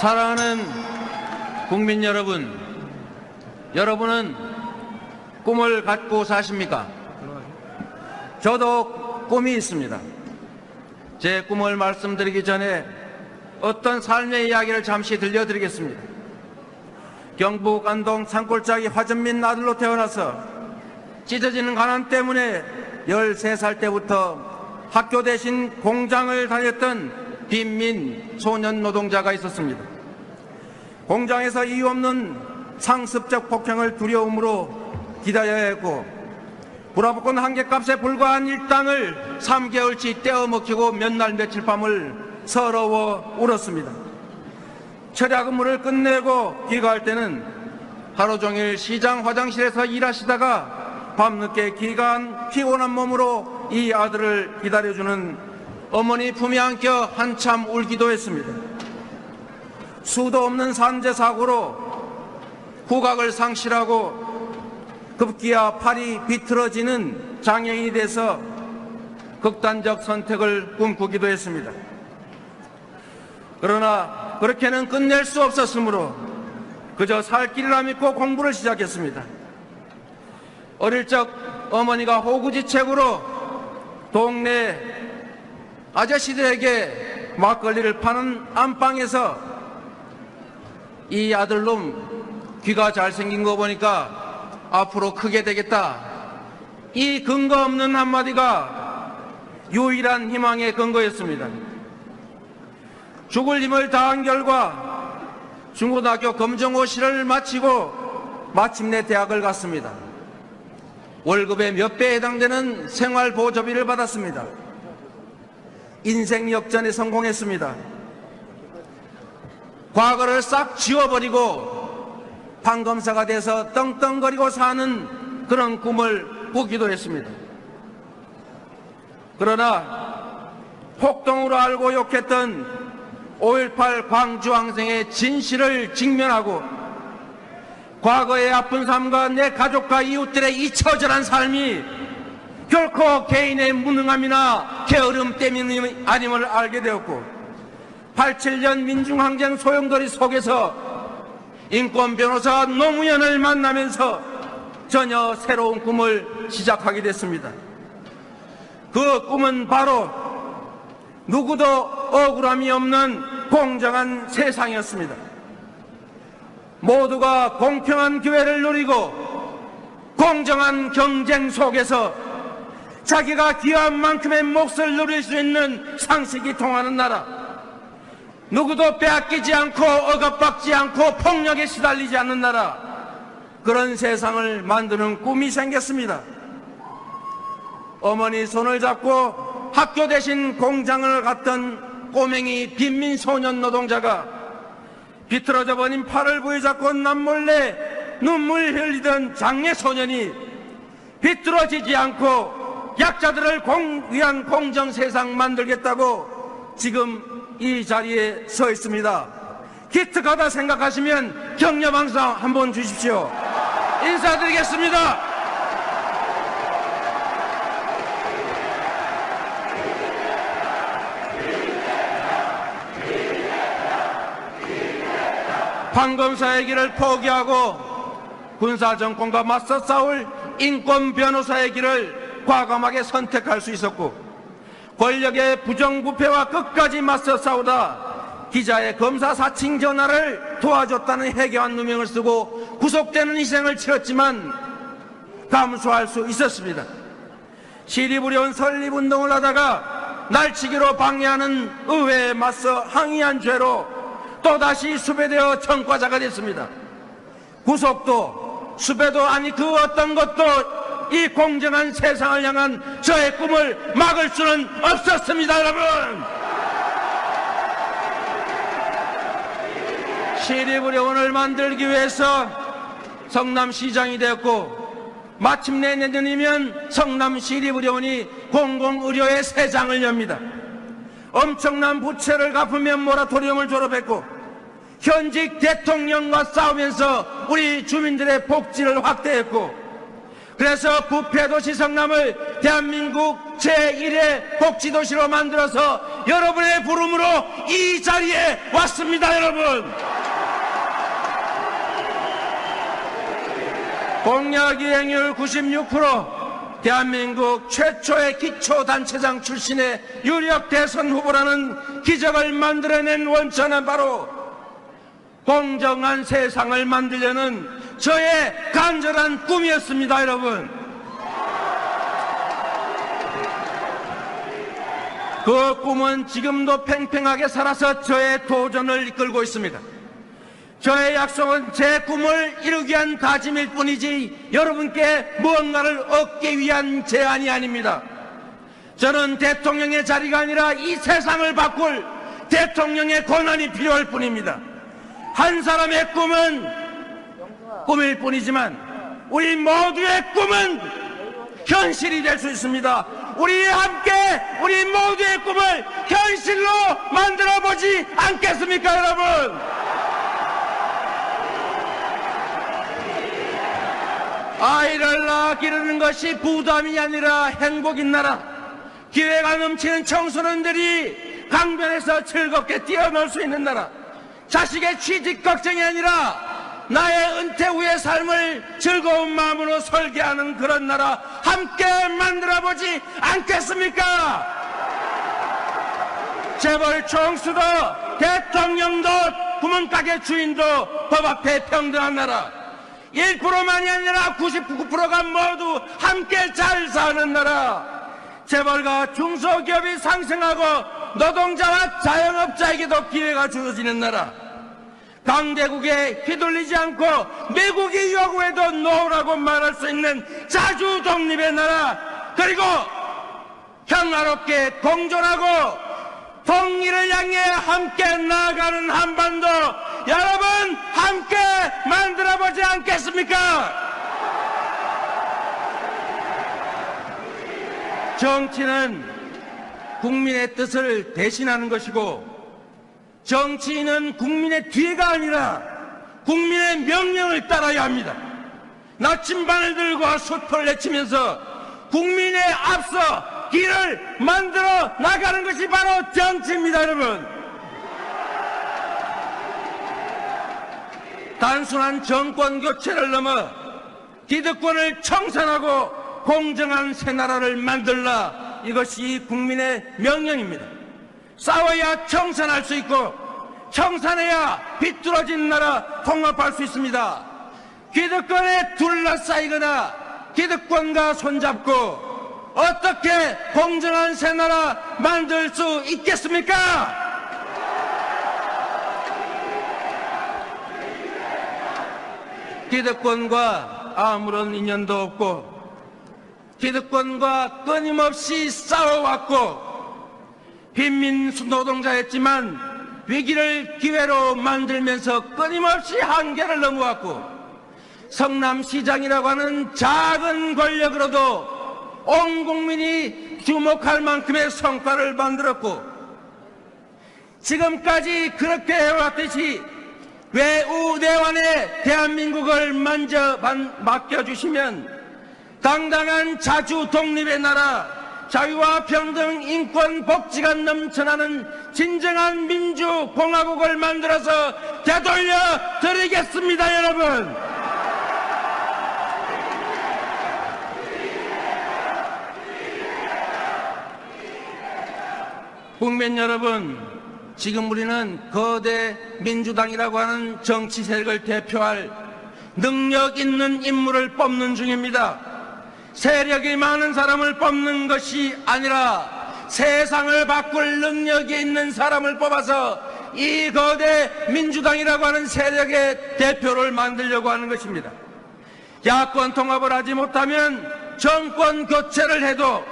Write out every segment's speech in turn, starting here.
사랑하는 국민 여러분, 여러분은 꿈을 갖고 사십니까? 저도 꿈이 있습니다. 제 꿈을 말씀드리기 전에 어떤 삶의 이야기를 잠시 들려드리겠습니다. 경북 안동 산골짜기 화전민 아들로 태어나서 찢어지는 가난 때문에 13살 때부터 학교 대신 공장을 다녔던 빈민 소년 노동자가 있었습니다. 공장에서 이유 없는 상습적 폭행을 두려움으로 기다려야 했고, 불화복권 한 개 값에 불과한 일당을 3개월치 떼어먹히고 몇 날 며칠 밤을 서러워 울었습니다. 철야 근무를 끝내고 귀가할 때는 하루 종일 시장 화장실에서 일하시다가 밤늦게 귀가한 피곤한 몸으로 이 아들을 기다려주는 어머니 품에 안겨 한참 울기도 했습니다. 수도 없는 산재 사고로 후각을 상실하고 급기야 팔이 비틀어지는 장애인이 돼서 극단적 선택을 꿈꾸기도 했습니다. 그러나 그렇게는 끝낼 수 없었으므로 그저 살 길이라 믿고 공부를 시작했습니다. 어릴 적 어머니가 호구지책으로 동네 아저씨들에게 막걸리를 파는 안방에서 이 아들놈 귀가 잘생긴 거 보니까 앞으로 크게 되겠다, 이 근거 없는 한마디가 유일한 희망의 근거였습니다. 죽을 힘을 다한 결과 중고등학교 검정고시를 마치고 마침내 대학을 갔습니다. 월급의 몇 배에 해당되는 생활보조비를 받았습니다. 인생 역전에 성공했습니다. 과거를 싹 지워버리고 판검사가 돼서 떵떵거리고 사는 그런 꿈을 꾸기도 했습니다. 그러나 폭동으로 알고 욕했던 5.18 광주항쟁의 진실을 직면하고 과거의 아픈 삶과 내 가족과 이웃들의 이 처절한 삶이 결코 개인의 무능함이나 게으름 때문이 아님을 알게 되었고, 87년 민중항쟁 소용돌이 속에서 인권 변호사 노무현을 만나면서 전혀 새로운 꿈을 시작하게 됐습니다. 그 꿈은 바로 누구도 억울함이 없는 공정한 세상이었습니다. 모두가 공평한 기회를 누리고 공정한 경쟁 속에서 자기가 기여한 만큼의 몫을 누릴 수 있는 상식이 통하는 나라, 누구도 빼앗기지 않고 억압받지 않고 폭력에 시달리지 않는 나라, 그런 세상을 만드는 꿈이 생겼습니다. 어머니 손을 잡고 학교 대신 공장을 갔던 꼬맹이 빈민 소년 노동자가 비틀어져 버린 팔을 부여잡고 남몰래 눈물 흘리던 장애 소년이 비틀어지지 않고 약자들을 위한 공정 세상 만들겠다고 지금 이 자리에 서 있습니다. 기특하다 생각하시면 격려방송 한번 주십시오. 인사드리겠습니다. 판검사의 길을 포기하고 군사정권과 맞서 싸울 인권 변호사의 길을 과감하게 선택할 수 있었고, 권력의 부정부패와 끝까지 맞서 싸우다 기자의 검사 사칭 전화를 도와줬다는 해괴한 누명을 쓰고 구속되는 희생을 치렀지만 감수할 수 있었습니다. 시리부려운 설립운동을 하다가 날치기로 방해하는 의회에 맞서 항의한 죄로 또다시 수배되어 청과자가 됐습니다. 구속도 수배도 아니 그 어떤 것도 이 공정한 세상을 향한 저의 꿈을 막을 수는 없었습니다. 여러분, 시립의료원을 만들기 위해서 성남시장이 되었고, 마침내 내년이면 성남시립의료원이 공공의료의 새 장을 엽니다. 엄청난 부채를 갚으며 모라토리움을 졸업했고, 현직 대통령과 싸우면서 우리 주민들의 복지를 확대했고, 그래서 부패도시 성남을 대한민국 제1의 복지도시로 만들어서 여러분의 부름으로 이 자리에 왔습니다. 여러분, 공약 이행률 96%, 대한민국 최초의 기초단체장 출신의 유력 대선 후보라는 기적을 만들어낸 원천은 바로 공정한 세상을 만들려는 저의 간절한 꿈이었습니다. 여러분, 그 꿈은 지금도 팽팽하게 살아서 저의 도전을 이끌고 있습니다. 저의 약속은 제 꿈을 이루기 위한 다짐일 뿐이지 여러분께 무언가를 얻기 위한 제안이 아닙니다. 저는 대통령의 자리가 아니라 이 세상을 바꿀 대통령의 권한이 필요할 뿐입니다. 한 사람의 꿈은 꿈일 뿐이지만 우리 모두의 꿈은 현실이 될 수 있습니다. 우리 함께 우리 모두의 꿈을 현실로 만들어보지 않겠습니까, 여러분? 아이를 낳아 기르는 것이 부담이 아니라 행복인 나라, 기회가 넘치는 청소년들이 강변에서 즐겁게 뛰어놀 수 있는 나라, 자식의 취직 걱정이 아니라 나의 은퇴 후의 삶을 즐거운 마음으로 설계하는 그런 나라 함께 만들어보지 않겠습니까? 재벌 총수도 대통령도 구멍가게 주인도 법 앞에 평등한 나라, 1%만이 아니라 99%가 모두 함께 잘 사는 나라, 재벌과 중소기업이 상생하고 노동자와 자영업자에게도 기회가 주어지는 나라, 강대국에 휘둘리지 않고 미국이 요구해도 노라고 말할 수 있는 자주 독립의 나라, 그리고 평화롭게 공존하고 통일을 향해 함께 나아가는 한반도, 여러분 함께 만들어보지 않겠습니까? 정치는 국민의 뜻을 대신하는 것이고 정치인은 국민의 뒤가 아니라 국민의 명령을 따라야 합니다. 나침반을 들고 숫포를 내치면서 국민의 앞서 길을 만들어 나가는 것이 바로 정치입니다. 여러분, 단순한 정권 교체를 넘어 기득권을 청산하고 공정한 새 나라를 만들라, 이것이 국민의 명령입니다. 싸워야 청산할 수 있고 청산해야 비뚤어진 나라 통합할 수 있습니다. 기득권에 둘러싸이거나 기득권과 손잡고 어떻게 공정한 새 나라 만들 수 있겠습니까? 기득권과 아무런 인연도 없고 기득권과 끊임없이 싸워왔고 빈민수 노동자였지만 위기를 기회로 만들면서 끊임없이 한계를 넘어왔고 성남시장이라고 하는 작은 권력으로도 온 국민이 주목할 만큼의 성과를 만들었고 지금까지 그렇게 해왔듯이 외우 내환에 대한민국을 맡겨주시면 당당한 자주 독립의 나라, 자유와 평등, 인권, 복지가 넘쳐나는 진정한 민주공화국을 만들어서 되돌려 드리겠습니다. 여러분, 국민 여러분, 지금 우리는 거대 민주당이라고 하는 정치 세력을 대표할 능력 있는 인물을 뽑는 중입니다. 세력이 많은 사람을 뽑는 것이 아니라 세상을 바꿀 능력이 있는 사람을 뽑아서 이 거대 민주당이라고 하는 세력의 대표를 만들려고 하는 것입니다. 야권 통합을 하지 못하면 정권 교체를 해도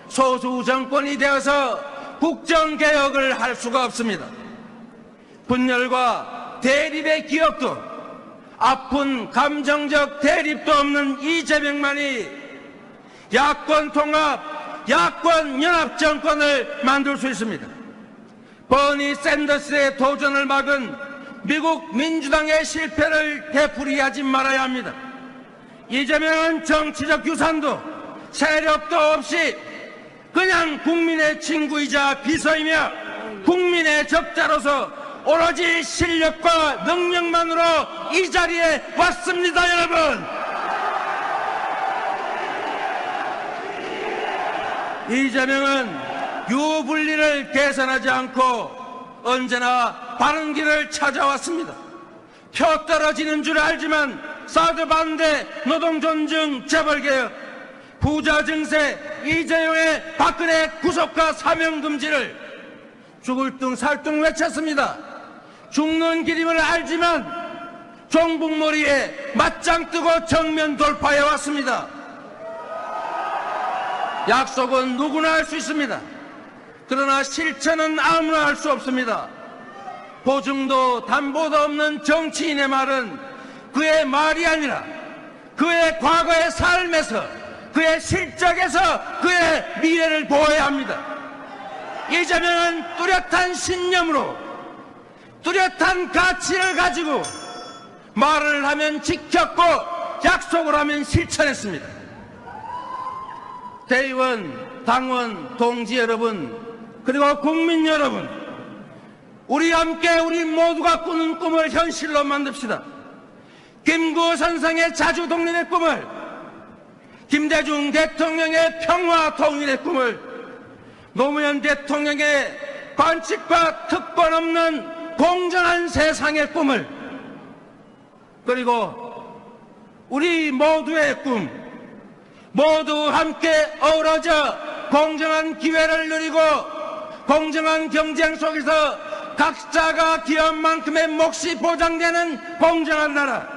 소수 정권이 되어서 국정개혁을 할 수가 없습니다. 분열과 대립의 기억도 아픈 감정적 대립도 없는 이재명만이 야권 통합, 야권 연합 정권을 만들 수 있습니다. 버니 샌더스의 도전을 막은 미국 민주당의 실패를 되풀이하지 말아야 합니다. 이재명은 정치적 유산도 세력도 없이 그냥 국민의 친구이자 비서이며 국민의 적자로서 오로지 실력과 능력만으로 이 자리에 왔습니다, 여러분. 이재명은 유불리를 계산하지 않고 언제나 바른 길을 찾아왔습니다. 표 떨어지는 줄 알지만 사드 반대, 노동 존중, 재벌개혁, 부자 증세, 이재용의 박근혜 구속과 사명 금지를 죽을 둥 살 둥 외쳤습니다. 죽는 길임을 알지만 종북머리에 맞짱 뜨고 정면 돌파해 왔습니다. 약속은 누구나 할 수 있습니다. 그러나 실천은 아무나 할 수 없습니다. 보증도 담보도 없는 정치인의 말은 그의 말이 아니라 그의 과거의 삶에서, 그의 실적에서 그의 미래를 보아야 합니다. 이재명은 뚜렷한 신념으로, 뚜렷한 가치를 가지고 말을 하면 지켰고 약속을 하면 실천했습니다. 대의원, 당원, 동지 여러분, 그리고 국민 여러분, 우리 함께 우리 모두가 꾸는 꿈을 현실로 만듭시다. 김구 선생의 자주 독립의 꿈을, 김대중 대통령의 평화 통일의 꿈을, 노무현 대통령의 관칙과 특권 없는 공정한 세상의 꿈을, 그리고 우리 모두의 꿈, 모두 함께 어우러져 공정한 기회를 누리고 공정한 경쟁 속에서 각자가 기여한 만큼의 몫이 보장되는 공정한 나라,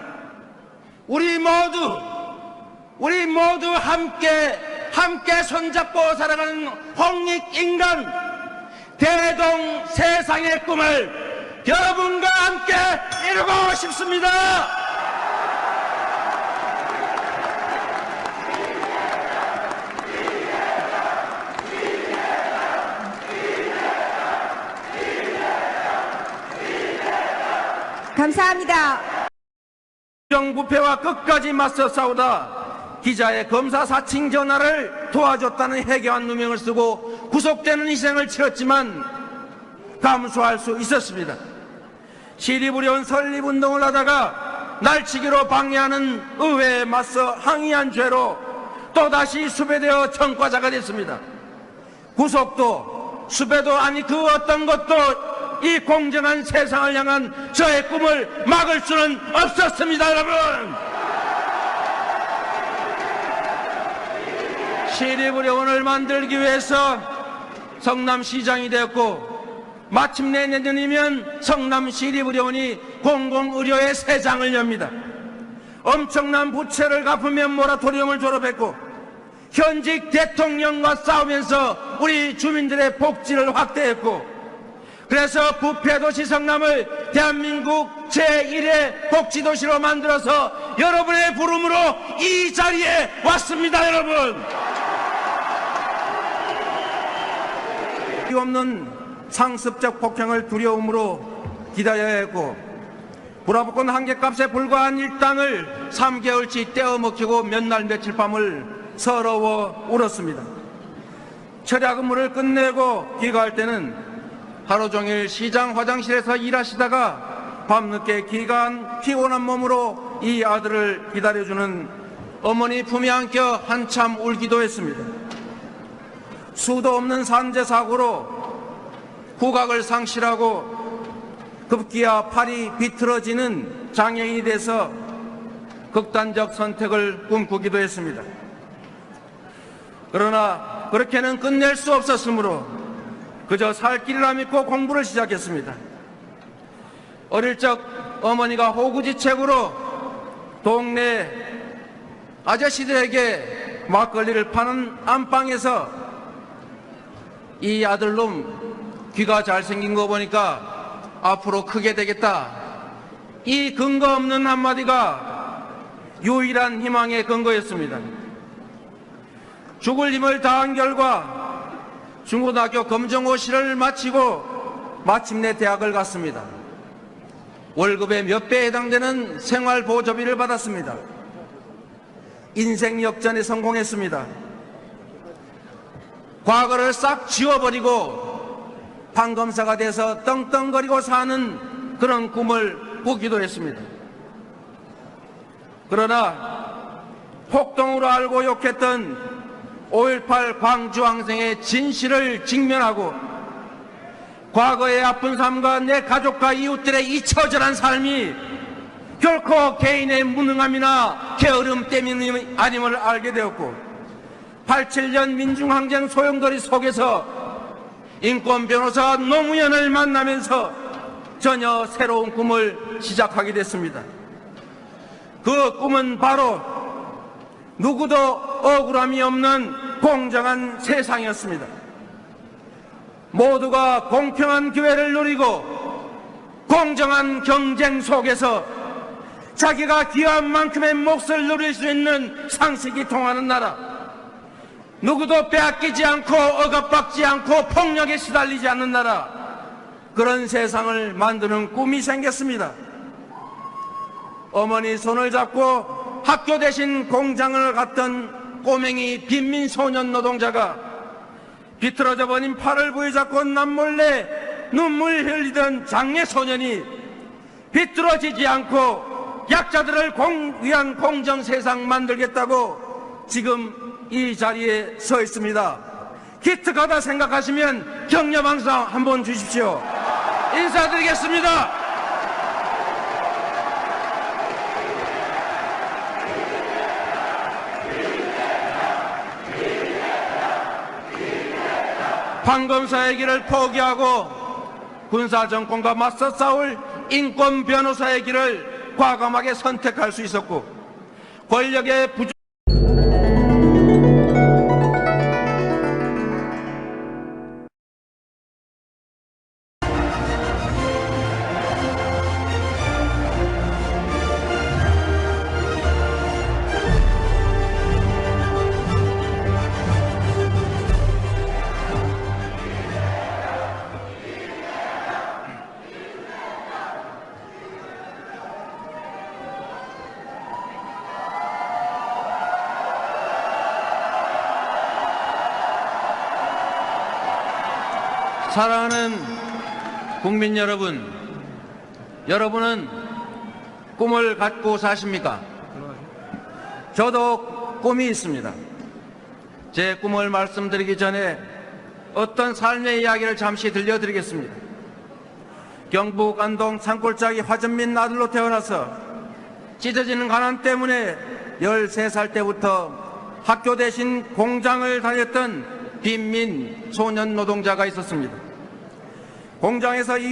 우리 모두 함께 손잡고 살아가는 홍익인간 대동 세상의 꿈을 여러분과 함께 이루고 싶습니다. 감사합니다. 정부패와 끝까지 맞서 싸우다 기자의 검사 사칭 전화를 도와줬다는 해괴한 누명을 쓰고 구속되는 희생을 치렀지만 감수할 수 있었습니다. 시리부려운 설립운동을 하다가 날치기로 방해하는 의회에 맞서 항의한 죄로 또다시 수배되어 전과자가 됐습니다. 구속도 수배도 아니 그 어떤 것도 이 공정한 세상을 향한 저의 꿈을 막을 수는 없었습니다, 여러분. 시립의료원을 만들기 위해서 성남시장이 되었고 마침내 내년이면 성남시립의료원이 공공의료의 새 장을 엽니다. 엄청난 부채를 갚으며 모라토리움을 졸업했고 현직 대통령과 싸우면서 우리 주민들의 복지를 확대했고, 그래서 부패도시 성남을 대한민국 제1의 복지도시로 만들어서 여러분의 부름으로 이 자리에 왔습니다, 여러분. 없는 상습적 폭행을 두려움으로 기다려야 했고, 불화복권 한 개 값에 불과한 일당을 3개월치 떼어먹히고 몇 날 며칠 밤을 서러워 울었습니다. 철야 근무를 끝내고 귀가할 때는 하루 종일 시장 화장실에서 일하시다가 밤늦게 귀가한 피곤한 몸으로 이 아들을 기다려주는 어머니 품에 안겨 한참 울기도 했습니다. 수도 없는 산재 사고로 후각을 상실하고 급기야 팔이 비틀어지는 장애인이 돼서 극단적 선택을 꿈꾸기도 했습니다. 그러나 그렇게는 끝낼 수 없었으므로 그저 살 길이라 믿고 공부를 시작했습니다. 어릴 적 어머니가 호구지책으로 동네 아저씨들에게 막걸리를 파는 안방에서 이 아들놈 귀가 잘생긴 거 보니까 앞으로 크게 되겠다, 이 근거 없는 한마디가 유일한 희망의 근거였습니다. 죽을 힘을 다한 결과 중고등학교 검정고시를 마치고 마침내 대학을 갔습니다. 월급의 몇 배에 해당되는 생활보조비를 받았습니다. 인생 역전에 성공했습니다. 과거를 싹 지워버리고 판검사가 돼서 떵떵거리고 사는 그런 꿈을 꾸기도 했습니다. 그러나 폭동으로 알고 욕했던 5.18 광주항쟁의 진실을 직면하고 과거의 아픈 삶과 내 가족과 이웃들의 잊혀져간 삶이 결코 개인의 무능함이나 게으름 때문이 아님을 알게 되었고 87년 민중항쟁 소용돌이 속에서 인권 변호사 노무현을 만나면서 전혀 새로운 꿈을 시작하게 됐습니다. 그 꿈은 바로 누구도 억울함이 없는 공정한 세상이었습니다. 모두가 공평한 기회를 누리고 공정한 경쟁 속에서 자기가 기여한 만큼의 몫을 누릴 수 있는 상식이 통하는 나라, 누구도 빼앗기지 않고 억압받지 않고 폭력에 시달리지 않는 나라, 그런 세상을 만드는 꿈이 생겼습니다. 어머니 손을 잡고 학교 대신 공장을 갔던 꼬맹이 빈민 소년 노동자가 비틀어져 버린 팔을 부여잡고 남몰래 눈물 흘리던 장애 소년이 비틀어지지 않고 약자들을 위한 공정 세상 만들겠다고 지금 이 자리에 서 있습니다. 기특하다 생각하시면 격려 방송 한번 주십시오. 인사드리겠습니다. 판검사의 길을 포기하고 군사정권과 맞서 싸울 인권 변호사의 길을 과감하게 선택할 수 있었고 권력의 부족 사랑하는 국민 여러분, 여러분은 꿈을 갖고 사십니까? 저도 꿈이 있습니다. 제 꿈을 말씀드리기 전에 어떤 삶의 이야기를 잠시 들려드리겠습니다. 경북 안동 산골짜기 화전민 아들로 태어나서 찢어지는 가난 때문에 13살 때부터 학교 대신 공장을 다녔던 빈민 소년 노동자가 있었습니다. 공장에서